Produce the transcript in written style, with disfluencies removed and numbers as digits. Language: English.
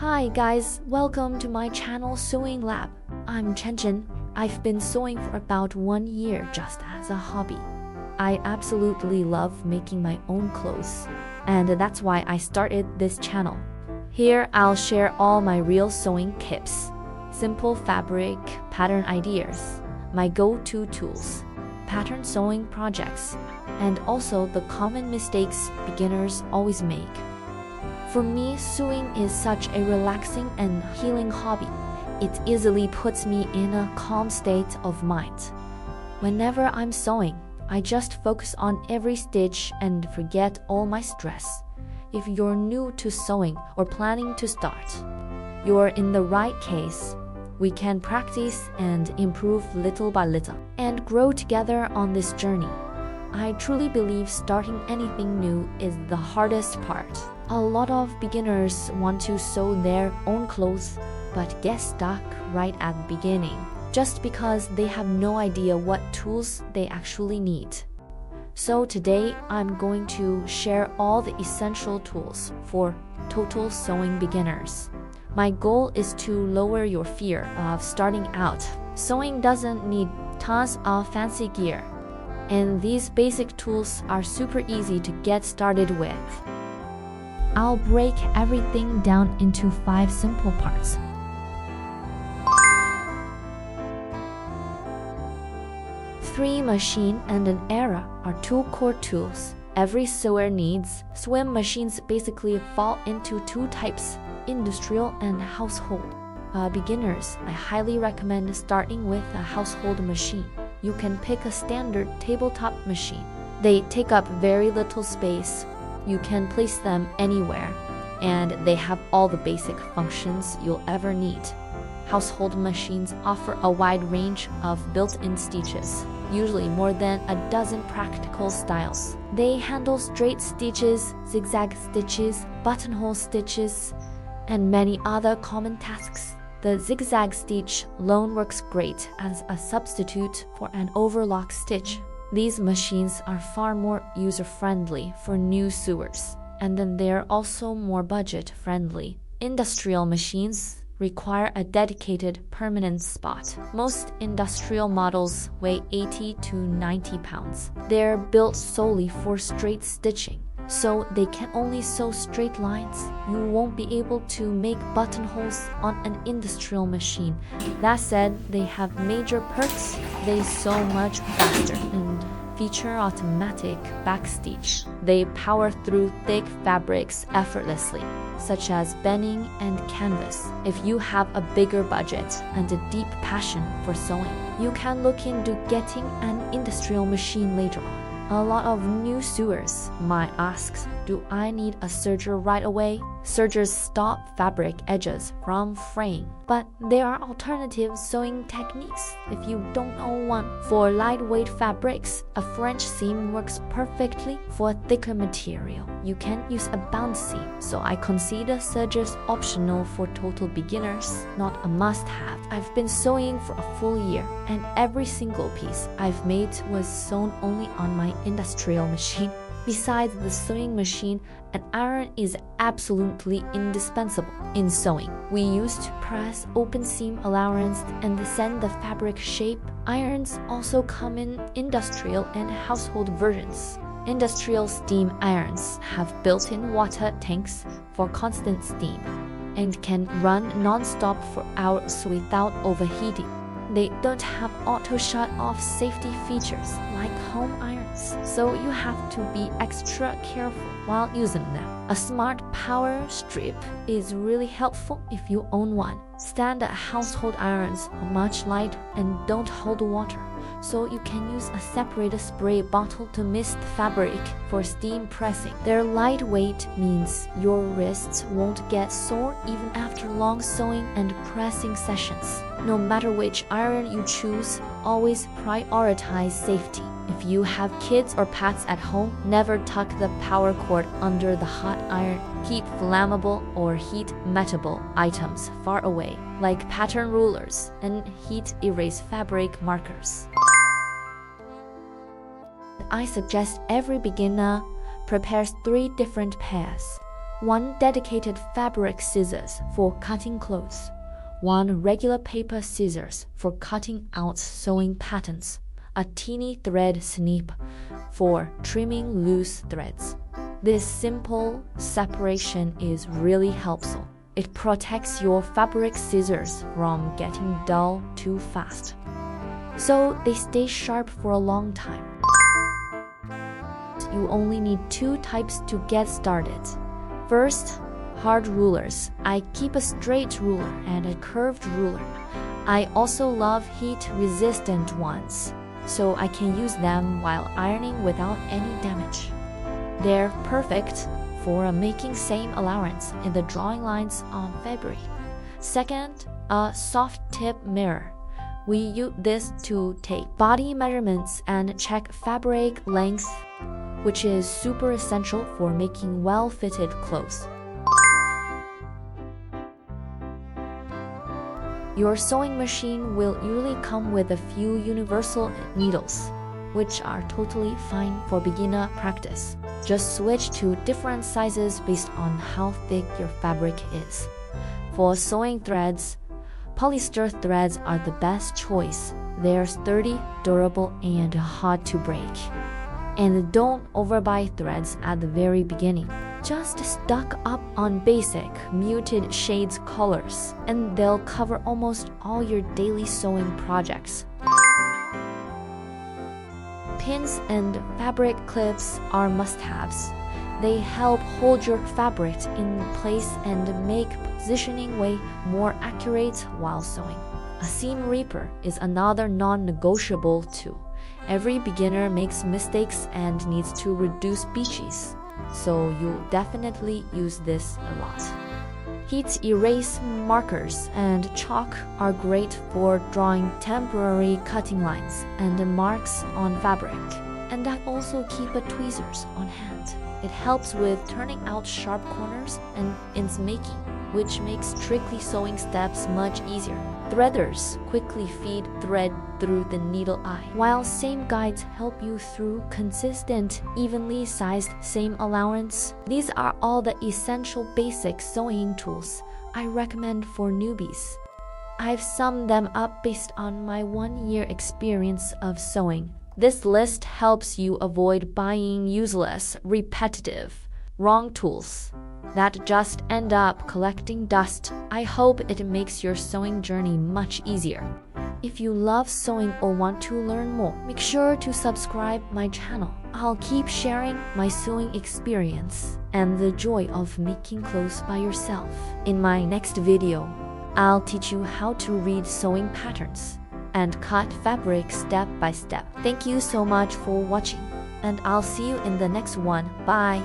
Hi guys, welcome to my channel Sewing Lab. I'm Chenchen. I've been sewing for about 1 year just as a hobby. I absolutely love making my own clothes, and that's why I started this channel. Here I'll share all my real sewing tips, simple fabric pattern ideas, my go-to tools, pattern sewing projects, and also the common mistakes beginners always make. For me, sewing is such a relaxing and healing hobby. It easily puts me in a calm state of mind. Whenever I'm sewing, I just focus on every stitch and forget all my stress. If you're new to sewing or planning to start, you're in the right case. We can practice and improve little by little and grow together on this journey. I truly believe starting anything new is the hardest part. A lot of beginners want to sew their own clothes but get stuck right at the beginning just because they have no idea what tools they actually need. So today I'm going to share all the essential tools for total sewing beginners. My goal is to lower your fear of starting out. Sewing doesn't need tons of fancy gear, and these basic tools are super easy to get started with. I'll break everything down into 5 simple parts. Three machine and an arrow are 2 core tools every sewer needs. Sewing machines basically fall into 2 types, industrial and household. Beginners, I highly recommend starting with a household machine. You can pick a standard tabletop machine. They take up very little space. You can place them anywhere, and they have all the basic functions you'll ever need. Household machines offer a wide range of built-in stitches, usually more than a dozen practical styles. They handle straight stitches, zigzag stitches, buttonhole stitches, and many other common tasks. The zigzag stitch alone works great as a substitute for an overlock stitch. These machines are far more user-friendly for new sewers, and then they're also more budget-friendly. Industrial machines require a dedicated permanent spot. Most industrial models weigh 80 to 90 pounds. They're built solely for straight stitching, so they can only sew straight lines. You won't be able to make buttonholes on an industrial machine. That said, they have major perks. They sew much faster and feature automatic backstitch. They power through thick fabrics effortlessly, such as bedding and canvas. If you have a bigger budget and a deep passion for sewing, you can look into getting an industrial machine later on. A lot of new sewers might ask, do I need a serger right away? Sergers stop fabric edges from fraying, but there are alternative sewing techniques if you don't know one. For lightweight fabrics, a French seam works perfectly. For thicker material, you can use a bound seam, so I consider sergers optional for total beginners, not a must-have. I've been sewing for a full year, and every single piece I've made was sewn only on my industrial machine. Besides the sewing machine, an iron is absolutely indispensable in sewing. We used to press open seam allowance and send the fabric shape. Irons also come in industrial and household versions. Industrial steam irons have built-in water tanks for constant steam and can run non-stop for hours without overheating. They don't have auto shut-off safety features like home irons, so you have to be extra careful while using them. A smart power strip is really helpful if you own one. Standard household irons are much lighter and don't hold water, so you can use a separate spray bottle to mist fabric for steam pressing. Their lightweight means your wrists won't get sore even after long sewing and pressing sessions. No matter which iron you choose, always prioritize safety. If you have kids or pets at home, never tuck the power cord under the hot iron. Keep flammable or heat-mettable items far away, like pattern rulers and heat-erase fabric markers. I suggest every beginner prepares 3 different pairs. 1 dedicated fabric scissors for cutting clothes, 1 regular paper scissors for cutting out sewing patterns, a teeny thread snip for trimming loose threads. This simple separation is really helpful. It protects your fabric scissors from getting dull too fast, so they stay sharp for a long time. You only need 2 types to get started. First, hard rulers. I keep a straight ruler and a curved ruler. I also love heat-resistant ones, so I can use them while ironing without any damage. They're perfect for making seam allowance in the drawing lines on fabric. Second, a soft tip mirror. We use this to take body measurements and check fabric length, which is super essential for making well-fitted clothes. Your sewing machine will usually come with a few universal needles, which are totally fine for beginner practice. Just switch to different sizes based on how thick your fabric is. For sewing threads, polyester threads are the best choice. They're sturdy, durable, and hard to break. And don't overbuy threads at the very beginning. Just stock up on basic, muted shades colors, and they'll cover almost all your daily sewing projects. Pins and fabric clips are must-haves. They help hold your fabric in place and make positioning way more accurate while sewing. A seam ripper is another non-negotiable too. Every beginner makes mistakes and needs to reduce beaches, so you'll definitely use this a lot. Heat erase markers and chalk are great for drawing temporary cutting lines and marks on fabric. And I also keep a tweezers on hand. It helps with turning out sharp corners and ends making, which makes tricky sewing steps much easier. Threaders quickly feed thread through the needle eye, while seam guides help you through consistent, evenly sized seam allowance. These are all the essential basic sewing tools I recommend for newbies. I've summed them up based on my 1-year experience of sewing. This list helps you avoid buying useless, repetitive, wrong tools that just end up collecting dust. I hope it makes your sewing journey much easier. If you love sewing or want to learn more, make sure to subscribe my channel. I'll keep sharing my sewing experience and the joy of making clothes by yourself. In my next video, I'll teach you how to read sewing patterns and cut fabric step by step. Thank you so much for watching, and I'll see you in the next one. Bye!